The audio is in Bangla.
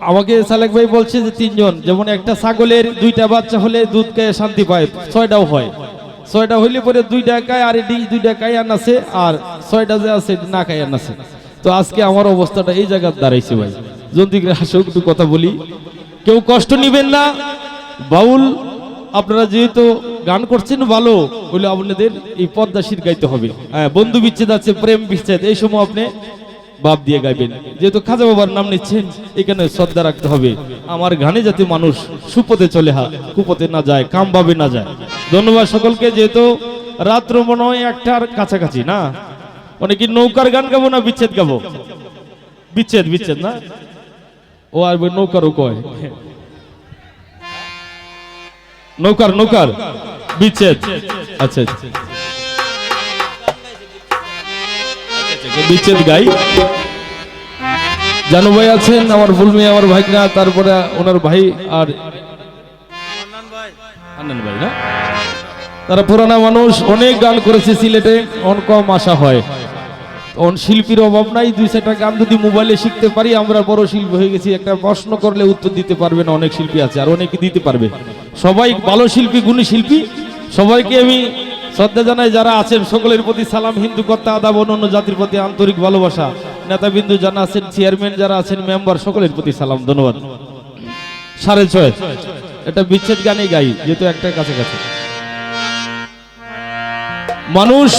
আমাকে সালেক ভাই বলছে যে তিনজন, যেমন একটা ছাগলের 2টা বাচ্চা হলে দুধ খেয়ে শান্তি পায়, 6টাও হয়, 6টা হইলে পরে 2টা খায় আর এটি 2টা খায় আনাছে, আর 6টা যে আছে না খায় আনাছে। তো আজকে আমার অবস্থাটা এই জায়গায় দাঁড়াইছে ভাই। যদি আসলে একটু কথা বলি, কেউ কষ্ট নিবেন না। বাউল আপনারা যেহেতু গান করছেন ভালো, বলে আপনাদের এই পদ্মাশীর গাইতে হবে। হ্যাঁ, বন্ধু বিচ্ছেদ আছে, প্রেম বিচ্ছেদ, এই সময় আপনি বাপ দিয়ে গাইবেন। যেহেতু খাজা বাবার নাম নিচ্ছেন, এখানে শ্রদ্ধা রাখতে হবে। আমার গানে যাতে মানুষ সুপথে চলে, কুপথে না যায়, কাম ভাবে না যায়। ধন্যবাদ সকলকে। যেহেতু রাত্র মনে হয় 1টার কাছাকাছি না, মানে কি নৌকার গান গাবো না বিচ্ছেদ গাবো? বিচ্ছেদ, বিচ্ছেদ না, ও আর নৌকারও কয়, নৌকার নৌকার বিচ্ছেদ। আচ্ছা আচ্ছা, বিচ্ছেদ গাই। জানু ভাই আছেন, আমার ফুলমি, আমার ভাইনা, তারপরে ওনার ভাই আর আন্নান ভাই না, তারা পুরানা মানুষ, অনেক গান করেছে সিলেটে, অন কম আশা হয়। শিল্পীর অভাব নাই, 2-4টা গান যদি মোবাইলে শিখতে পারি, আমরা বড় শিল্পী হয়ে গেছি। একটা প্রশ্ন করলে উত্তর দিতে পারবে না, অনেক শিল্পী আছে, আর অনেকে দিতে পারবে। সবাই ভালো শিল্পী, গুণী শিল্পী, সবাইকে আমি শ্রদ্ধা জানাই। যারা আছেন সকলের প্রতি সালাম, হিন্দু কর্তা আদাব, অন্য জাতির প্রতি আন্তরিক ভালোবাসা। নেতাবিন্দু যারা আছেন, চেয়ারম্যান যারা আছেন, মেম্বার, সকলের প্রতি সালাম, ধন্যবাদ। 6:30 এটা বিচ্ছেদ গানেই গাই, যেহেতু একটা কাছে কাছে মানুষ